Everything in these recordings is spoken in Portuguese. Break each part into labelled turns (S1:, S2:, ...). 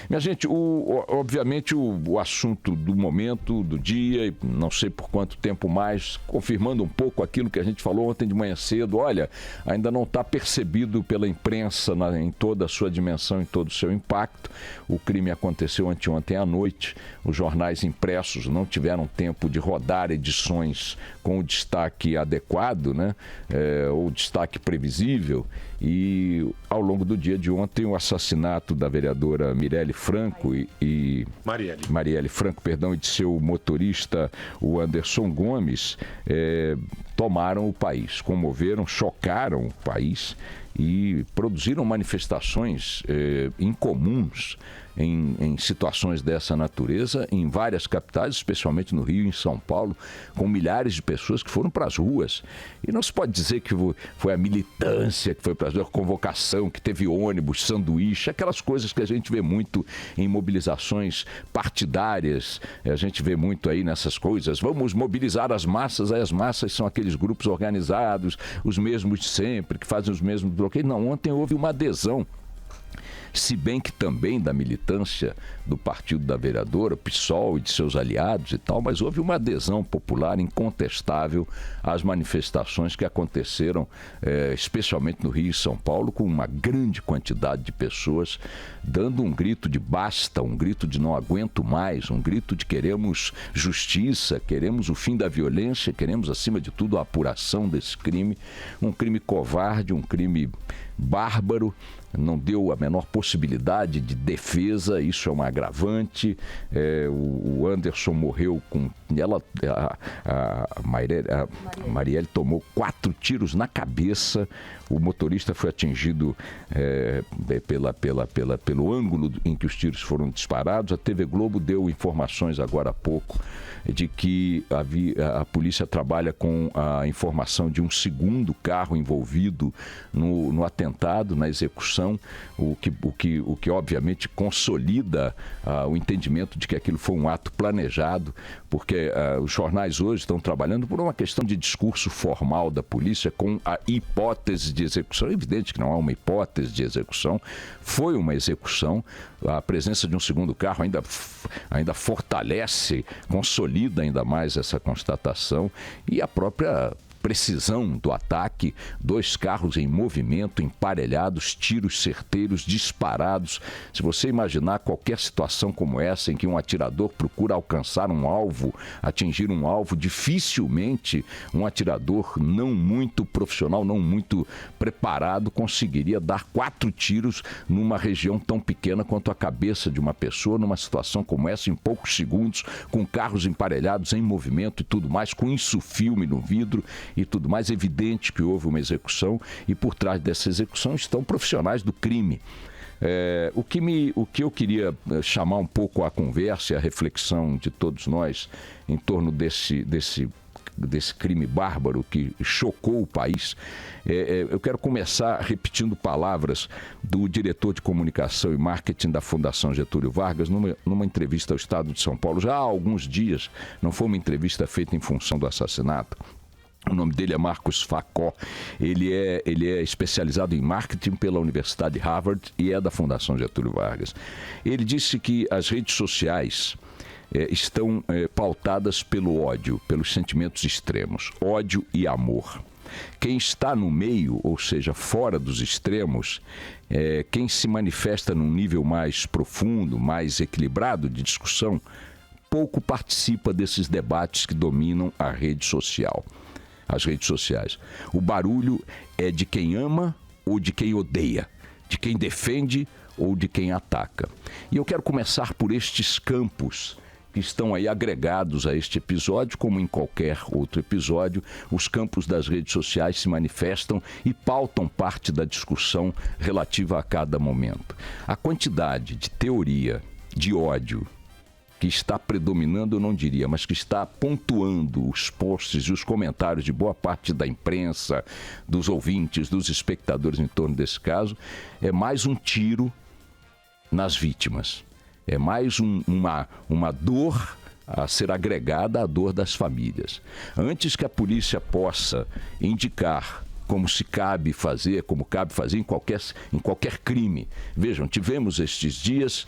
S1: Minha gente, obviamente o assunto do momento, do dia, e não sei por quanto tempo mais, confirmando um pouco aquilo que a gente falou ontem de manhã cedo, olha, ainda não está percebido pela imprensa em toda a sua dimensão, em todo o seu impacto. O crime aconteceu anteontem à noite, os jornais impressos não tiveram tempo de rodar edições com o destaque adequado, né? Ou destaque previsível, e ao longo do dia de ontem o assassinato da vereadora Marielle Franco Marielle Franco, perdão, e de seu motorista, o Anderson Gomes, tomaram o país, comoveram, chocaram o país e produziram manifestações incomuns em situações dessa natureza em várias capitais, especialmente no Rio e em São Paulo, com milhares de pessoas que foram para as ruas. E não se pode dizer que foi a militância que foi para as ruas, a convocação, que teve ônibus, sanduíche, aquelas coisas que a gente vê muito em mobilizações partidárias. A gente vê muito aí nessas coisas, vamos mobilizar as massas, aí as massas são aqueles grupos organizados, os mesmos de sempre, que fazem os mesmos bloqueios. Não, ontem houve uma adesão, se bem que também da militância do partido da vereadora, PSOL e de seus aliados e tal, mas houve uma adesão popular incontestável às manifestações que aconteceram, especialmente no Rio e São Paulo, com uma grande quantidade de pessoas dando um grito de basta, um grito de não aguento mais, um grito de queremos justiça, queremos o fim da violência, queremos, acima de tudo, a apuração desse crime, um crime covarde, um crime bárbaro, não deu a menor possibilidade de defesa, isso é um agravante. O Anderson morreu com... A Marielle tomou 4 tiros na cabeça, o motorista foi atingido pelo ângulo em que os tiros foram disparados. A TV Globo deu informações agora há pouco de que a polícia trabalha com a informação de um segundo carro envolvido no atentado, na execução, o que obviamente consolida o entendimento de que aquilo foi um ato planejado, porque os jornais hoje estão trabalhando por uma questão de discurso formal da polícia com a hipótese de execução. É evidente que não há uma hipótese de execução, foi uma execução. A presença de um segundo carro ainda fortalece, consolida ainda mais essa constatação, e a própria precisão do ataque, 2 carros em movimento, emparelhados, tiros certeiros, disparados. Se você imaginar qualquer situação como essa, em que um atirador procura alcançar um alvo, atingir um alvo, dificilmente um atirador não muito profissional, não muito preparado, conseguiria dar 4 tiros numa região tão pequena quanto a cabeça de uma pessoa, numa situação como essa, em poucos segundos, com carros emparelhados em movimento e tudo mais, com insufilme no vidro e tudo mais. Evidente que houve uma execução, e por trás dessa execução estão profissionais do crime. O que eu queria chamar um pouco a conversa e a reflexão de todos nós em torno desse crime bárbaro que chocou o país, eu quero começar repetindo palavras do diretor de comunicação e marketing da Fundação Getúlio Vargas numa entrevista ao Estado de São Paulo, já há alguns dias. Não foi uma entrevista feita em função do assassinato. O nome dele é Marcos Facó. Ele é especializado em marketing pela Universidade de Harvard e é da Fundação Getúlio Vargas. Ele disse que as redes sociais estão pautadas pelo ódio, pelos sentimentos extremos, ódio e amor. Quem está no meio, ou seja, fora dos extremos, quem se manifesta num nível mais profundo, mais equilibrado de discussão, pouco participa desses debates que dominam a rede social. As redes sociais. O barulho é de quem ama ou de quem odeia, de quem defende ou de quem ataca. E eu quero começar por estes campos que estão aí agregados a este episódio, como em qualquer outro episódio. Os campos das redes sociais se manifestam e pautam parte da discussão relativa a cada momento. A quantidade de teoria, de ódio, que está predominando, eu não diria, mas que está pontuando os posts e os comentários de boa parte da imprensa, dos ouvintes, dos espectadores em torno desse caso, é mais um tiro nas vítimas. É mais uma dor a ser agregada à dor das famílias. Antes que a polícia possa indicar como cabe fazer em qualquer crime. Vejam, tivemos estes dias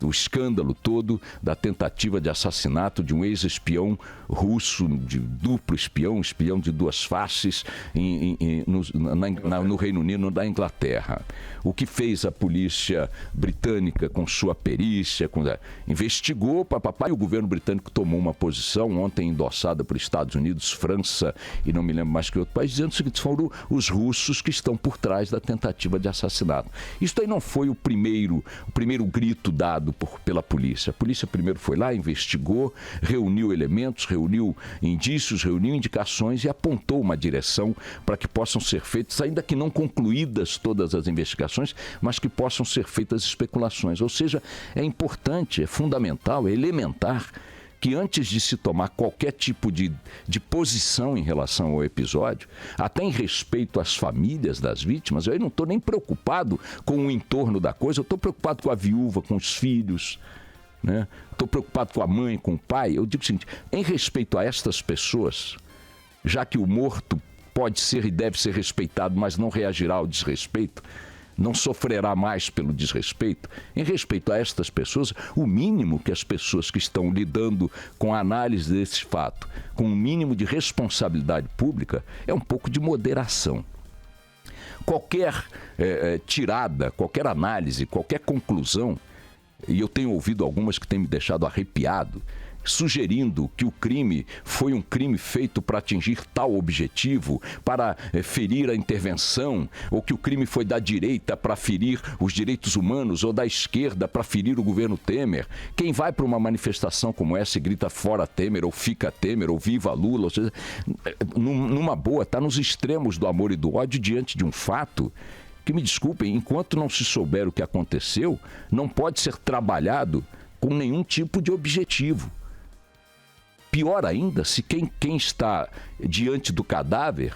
S1: o escândalo todo da tentativa de assassinato de um ex-espião russo, de duplo espião de duas faces, no Reino Unido, na Inglaterra. O que fez a polícia britânica com sua perícia, investigou, e o governo britânico tomou uma posição ontem endossada por Estados Unidos, França e não me lembro mais que outro país, dizendo o seguinte: foram os russos que estão por trás da tentativa de assassinato. Isso aí não foi o primeiro grito dado pela polícia. A polícia primeiro foi lá, investigou, reuniu elementos, reuniu indícios, reuniu indicações e apontou uma direção para que possam ser feitas, ainda que não concluídas todas as investigações, mas que possam ser feitas especulações. Ou seja, é importante, é fundamental, é elementar que antes de se tomar qualquer tipo de posição em relação ao episódio, até em respeito às famílias das vítimas, eu não estou nem preocupado com o entorno da coisa, eu estou preocupado com a viúva, com os filhos, né? Estou preocupado com a mãe, com o pai. Eu digo o seguinte: em respeito a estas pessoas, já que o morto pode ser e deve ser respeitado, mas não reagirá ao desrespeito, não sofrerá mais pelo desrespeito, em respeito a estas pessoas, o mínimo que as pessoas que estão lidando com a análise desse fato, com um mínimo de responsabilidade pública, é um pouco de moderação. Qualquer tirada, qualquer análise, qualquer conclusão, e eu tenho ouvido algumas que têm me deixado arrepiado, sugerindo que o crime foi um crime feito para atingir tal objetivo, para ferir a intervenção, ou que o crime foi da direita para ferir os direitos humanos, ou da esquerda para ferir o governo Temer. Quem vai para uma manifestação como essa e grita fora Temer, ou fica Temer, ou viva Lula, ou seja, numa boa, está nos extremos do amor e do ódio diante de um fato que, me desculpem, enquanto não se souber o que aconteceu, não pode ser trabalhado com nenhum tipo de objetivo. Pior ainda, se quem está diante do cadáver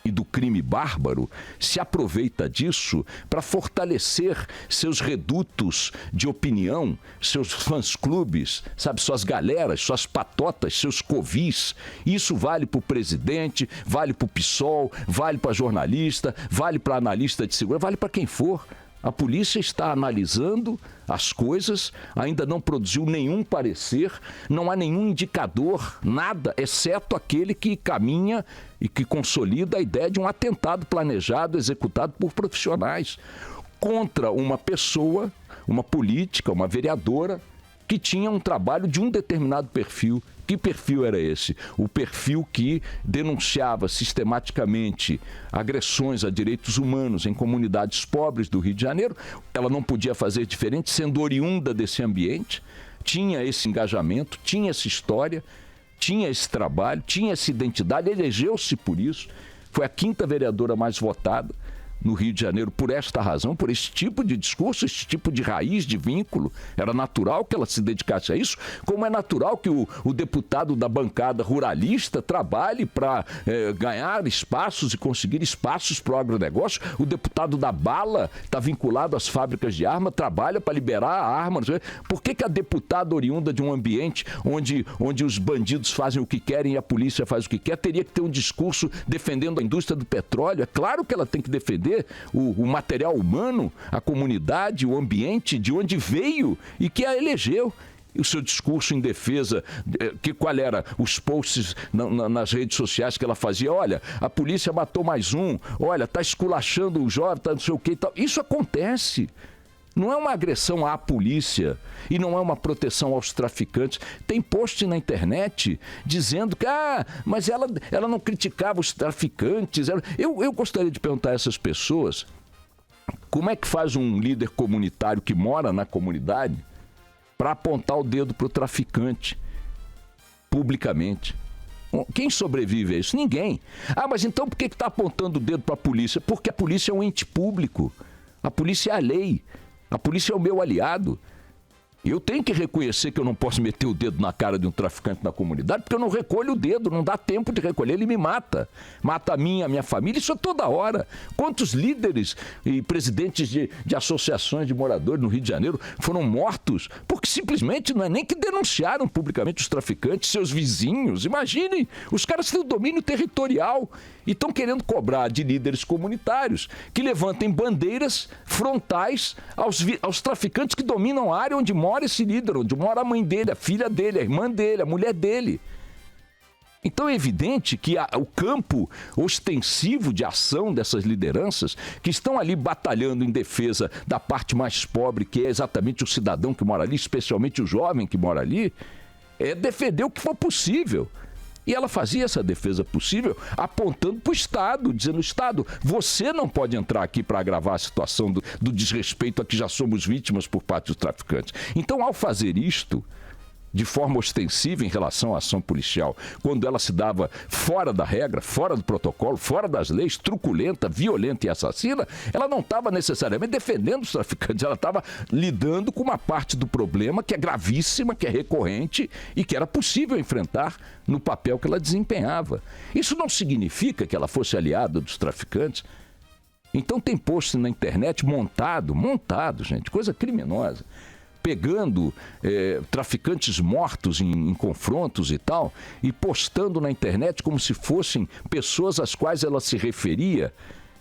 S1: e do crime bárbaro se aproveita disso para fortalecer seus redutos de opinião, seus fãs-clubes, sabe, suas galeras, suas patotas, seus covis. Isso vale para o presidente, vale para o PSOL, vale para jornalista, vale para analista de segurança, vale para quem for. A polícia está analisando as coisas, ainda não produziu nenhum parecer, não há nenhum indicador, nada, exceto aquele que caminha e que consolida a ideia de um atentado planejado, executado por profissionais, contra uma pessoa, uma política, uma vereadora, que tinha um trabalho de um determinado perfil. Que perfil era esse? O perfil que denunciava sistematicamente agressões a direitos humanos em comunidades pobres do Rio de Janeiro. Ela não podia fazer diferente, sendo oriunda desse ambiente, tinha esse engajamento, tinha essa história, tinha esse trabalho, tinha essa identidade, elegeu-se por isso, foi a 5ª vereadora mais votada no Rio de Janeiro por esta razão, por esse tipo de discurso, esse tipo de raiz, de vínculo. Era natural que ela se dedicasse a isso, como é natural que o deputado da bancada ruralista trabalhe para ganhar espaços e conseguir espaços para o agronegócio. O deputado da bala está vinculado às fábricas de arma, trabalha para liberar a arma. Por que a deputada oriunda de um ambiente onde os bandidos fazem o que querem e a polícia faz o que quer, teria que ter um discurso defendendo a indústria do petróleo? É claro que ela tem que defender o material humano, a comunidade, o ambiente de onde veio e que a elegeu. E o seu discurso em defesa, qual era? Os posts nas redes sociais que ela fazia: olha, a polícia matou mais um, olha, está esculachando o jovem, tá não sei o que e tal. Isso acontece. Não é uma agressão à polícia e não é uma proteção aos traficantes. Tem post na internet dizendo que, mas ela não criticava os traficantes. Eu gostaria de perguntar a essas pessoas, como é que faz um líder comunitário que mora na comunidade para apontar o dedo para o traficante publicamente? Quem sobrevive a isso? Ninguém. Mas então por que está apontando o dedo para a polícia? Porque a polícia é um ente público. A polícia é a lei. A polícia é o meu aliado. Eu tenho que reconhecer que eu não posso meter o dedo na cara de um traficante na comunidade, porque eu não recolho o dedo, não dá tempo de recolher, ele me mata. Mata a minha família, isso é toda hora. Quantos líderes e presidentes de associações de moradores no Rio de Janeiro foram mortos porque simplesmente não é nem que denunciaram publicamente os traficantes, seus vizinhos. Imaginem, os caras têm o domínio territorial e estão querendo cobrar de líderes comunitários que levantem bandeiras frontais aos traficantes que dominam a área onde mora esse líder, onde mora a mãe dele, a filha dele, a irmã dele, a mulher dele. Então é evidente que o campo ostensivo de ação dessas lideranças que estão ali batalhando em defesa da parte mais pobre, que é exatamente o cidadão que mora ali, especialmente o jovem que mora ali, é defender o que for possível. E ela fazia essa defesa possível apontando para o Estado, dizendo: Estado, você não pode entrar aqui para agravar a situação do desrespeito a que já somos vítimas por parte dos traficantes. Então, ao fazer isto, de forma ostensiva em relação à ação policial, quando ela se dava fora da regra, fora do protocolo, fora das leis, truculenta, violenta e assassina, ela não estava necessariamente defendendo os traficantes, ela estava lidando com uma parte do problema que é gravíssima, que é recorrente e que era possível enfrentar no papel que ela desempenhava. Isso não significa que ela fosse aliada dos traficantes. Então tem post na internet montado, gente, coisa criminosa, pegando traficantes mortos em confrontos e tal, e postando na internet como se fossem pessoas às quais ela se referia,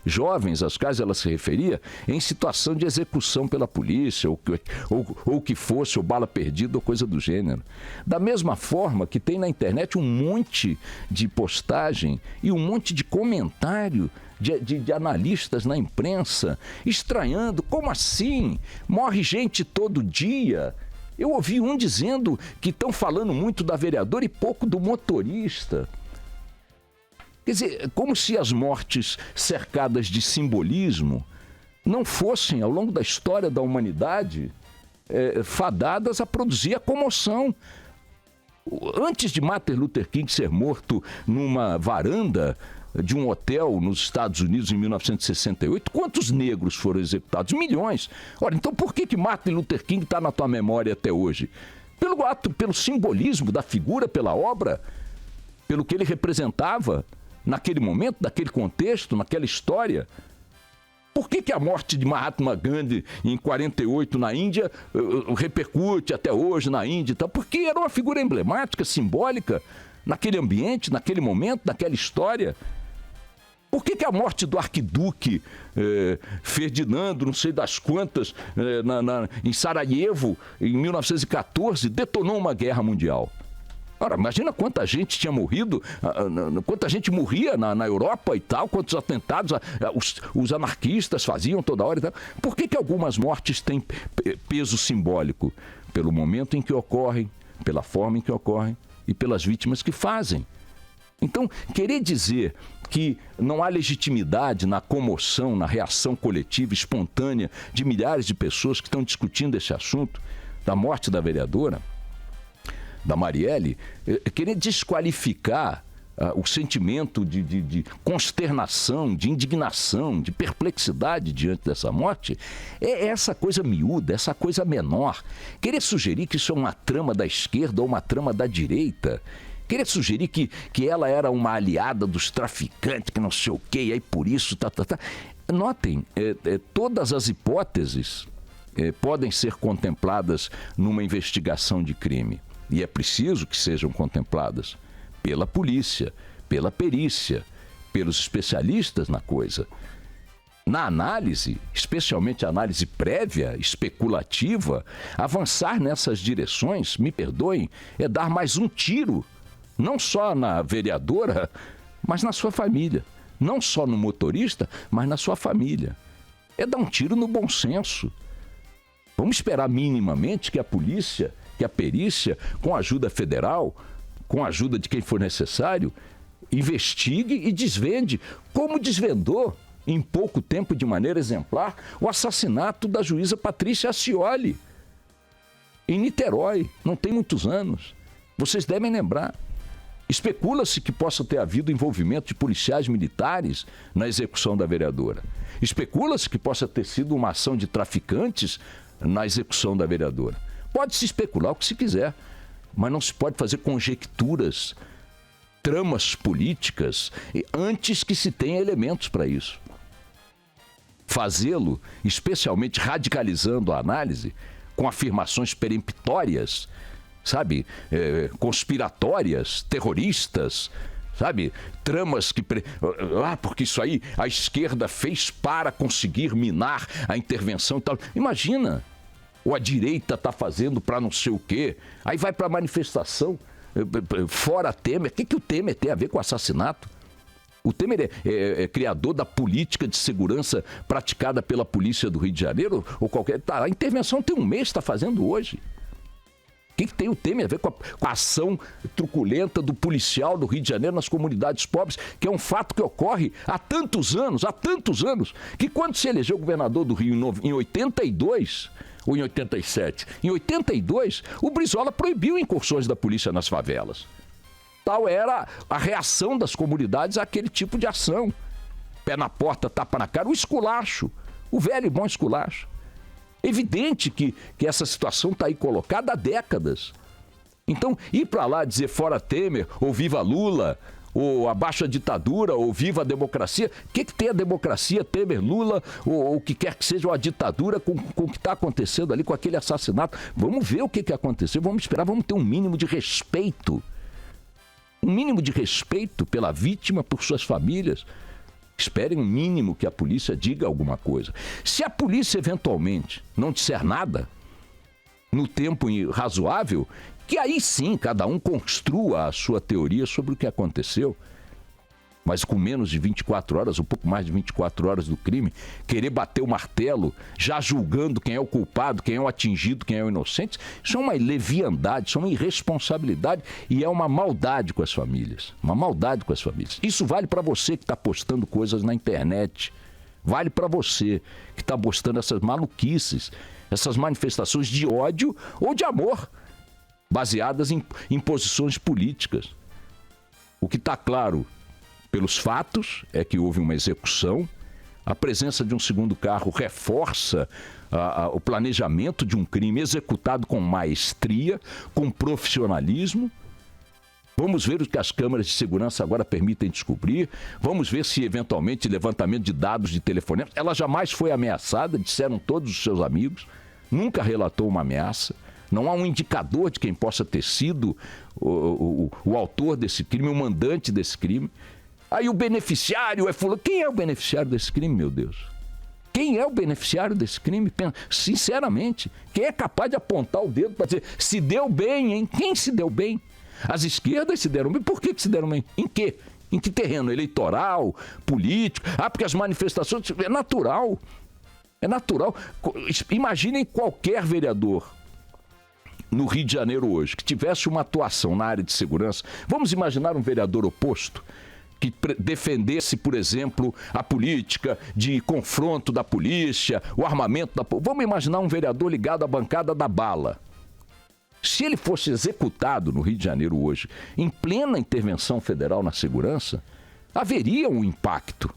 S1: jovens às quais ela se referia, em situação de execução pela polícia, ou que fosse, ou bala perdida, ou coisa do gênero. Da mesma forma que tem na internet um monte de postagem e um monte de comentário de analistas na imprensa, estranhando: como assim? Morre gente todo dia. Eu ouvi um dizendo que estão falando muito da vereadora e pouco do motorista. Quer dizer, como se as mortes cercadas de simbolismo não fossem, ao longo da história da humanidade, fadadas a produzir a comoção. Antes de Martin Luther King ser morto numa varanda de um hotel nos Estados Unidos em 1968, quantos negros foram executados? Milhões. Ora, então por que Martin Luther King está na tua memória até hoje? Pelo ato, pelo simbolismo da figura, pela obra, pelo que ele representava naquele momento, naquele contexto, naquela história. Por que a morte de Mahatma Gandhi em 48 na Índia repercute até hoje na Índia e tal? Porque era uma figura emblemática, simbólica, naquele ambiente, naquele momento, naquela história. Por que a morte do arquiduque Ferdinando, não sei das quantas, em Sarajevo, em 1914, detonou uma guerra mundial? Ora, imagina quanta gente tinha morrido, quanta gente morria na Europa e tal, quantos atentados os anarquistas faziam toda hora e tal. Por que algumas mortes têm peso simbólico? Pelo momento em que ocorrem, pela forma em que ocorrem e pelas vítimas que fazem. Então, querer dizer que não há legitimidade na comoção, na reação coletiva, espontânea de milhares de pessoas que estão discutindo esse assunto da morte da vereadora, da Marielle, querer desqualificar o sentimento de consternação, de indignação, de perplexidade diante dessa morte, é essa coisa miúda, essa coisa menor. Querer sugerir que isso é uma trama da esquerda ou uma trama da direita, querer sugerir que ela era uma aliada dos traficantes, que não sei o quê, e aí por isso... Notem, todas as hipóteses podem ser contempladas numa investigação de crime. E é preciso que sejam contempladas pela polícia, pela perícia, pelos especialistas na coisa. Na análise, especialmente a análise prévia, especulativa, avançar nessas direções, me perdoem, é dar mais um tiro, não só na vereadora, mas na sua família. Não só no motorista, mas na sua família. É dar um tiro no bom senso. Vamos esperar minimamente que a polícia, que a perícia, com a ajuda federal, com a ajuda de quem for necessário, investigue e desvende, como desvendou em pouco tempo, de maneira exemplar, o assassinato da juíza Patrícia Acioli, em Niterói, não tem muitos anos. Vocês devem lembrar. Especula-se que possa ter havido envolvimento de policiais militares na execução da vereadora. Especula-se que possa ter sido uma ação de traficantes na execução da vereadora. Pode-se especular o que se quiser, mas não se pode fazer conjecturas, tramas políticas, antes que se tenha elementos para isso. Fazê-lo, especialmente radicalizando a análise, com afirmações peremptórias, sabe, conspiratórias, terroristas, sabe, tramas que... porque isso aí a esquerda fez para conseguir minar a intervenção e tal. Imagina, ou a direita está fazendo para não sei o quê. Aí vai para a manifestação, fora Temer. O que o Temer tem a ver com assassinato? O Temer é criador da política de segurança praticada pela polícia do Rio de Janeiro ou qualquer... a intervenção tem um mês, está fazendo hoje. O que tem o Temer a ver com a ação truculenta do policial do Rio de Janeiro nas comunidades pobres, que é um fato que ocorre há tantos anos, que quando se elegeu governador do Rio em 82 ou em 87, em 82, o Brizola proibiu incursões da polícia nas favelas. Tal era a reação das comunidades àquele tipo de ação. Pé na porta, tapa na cara, o esculacho, o velho e bom esculacho. Evidente que essa situação está aí colocada há décadas. Então, ir para lá dizer fora Temer, ou viva Lula, ou abaixo a ditadura, ou viva a democracia. O que tem a democracia, Temer, Lula, ou o que quer que seja, ou a ditadura com o que está acontecendo ali, com aquele assassinato? Vamos ver o que aconteceu, vamos esperar, vamos ter um mínimo de respeito. Um mínimo de respeito pela vítima, por suas famílias. Esperem um mínimo que a polícia diga alguma coisa. Se a polícia eventualmente não disser nada, no tempo razoável, que aí sim cada um construa a sua teoria sobre o que aconteceu. Mas com menos de 24 horas, um pouco mais de 24 horas do crime, querer bater o martelo, já julgando quem é o culpado, quem é o atingido, quem é o inocente, isso é uma leviandade, isso é uma irresponsabilidade e é uma maldade com as famílias. Uma maldade com as famílias. Isso vale para você que está postando coisas na internet. Vale para você que está postando essas maluquices, essas manifestações de ódio ou de amor, baseadas em posições políticas. O que está claro pelos fatos é que houve uma execução, a presença de um segundo carro reforça o planejamento de um crime executado com maestria, com profissionalismo. Vamos ver o que as câmeras de segurança agora permitem descobrir, vamos ver se eventualmente levantamento de dados de telefonema. Ela jamais foi ameaçada, disseram todos os seus amigos, nunca relatou uma ameaça. Não há um indicador de quem possa ter sido o autor desse crime, o mandante desse crime. Aí o beneficiário é fulano. Quem é o beneficiário desse crime, meu Deus? Quem é o beneficiário desse crime? Sinceramente, quem é capaz de apontar o dedo para dizer se deu bem, hein? Quem se deu bem? As esquerdas se deram bem. Por que se deram bem? Em quê? Em que terreno? Eleitoral? Político? Porque as manifestações... É natural. É natural. Imaginem qualquer vereador no Rio de Janeiro hoje que tivesse uma atuação na área de segurança. Vamos imaginar um vereador oposto que defendesse, por exemplo, a política de confronto da polícia, o armamento da polícia. Vamos imaginar um vereador ligado à bancada da bala. Se ele fosse executado no Rio de Janeiro hoje, em plena intervenção federal na segurança, haveria um impacto.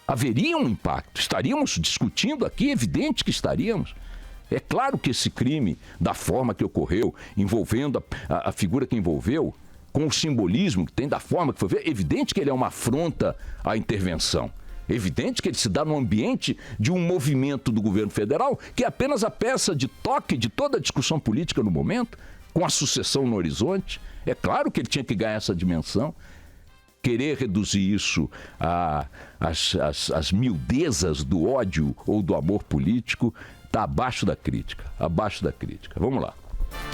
S1: Haveria um impacto. Estaríamos discutindo aqui, evidente que estaríamos. É claro que esse crime, da forma que ocorreu, envolvendo a figura que envolveu, com o simbolismo que tem, da forma que foi feito, é evidente que ele é uma afronta à intervenção. É evidente que ele se dá no ambiente de um movimento do governo federal, que é apenas a peça de toque de toda a discussão política no momento, com a sucessão no horizonte. É claro que ele tinha que ganhar essa dimensão. Querer reduzir isso às miudezas do ódio ou do amor político está abaixo da crítica. Abaixo da crítica. Vamos lá.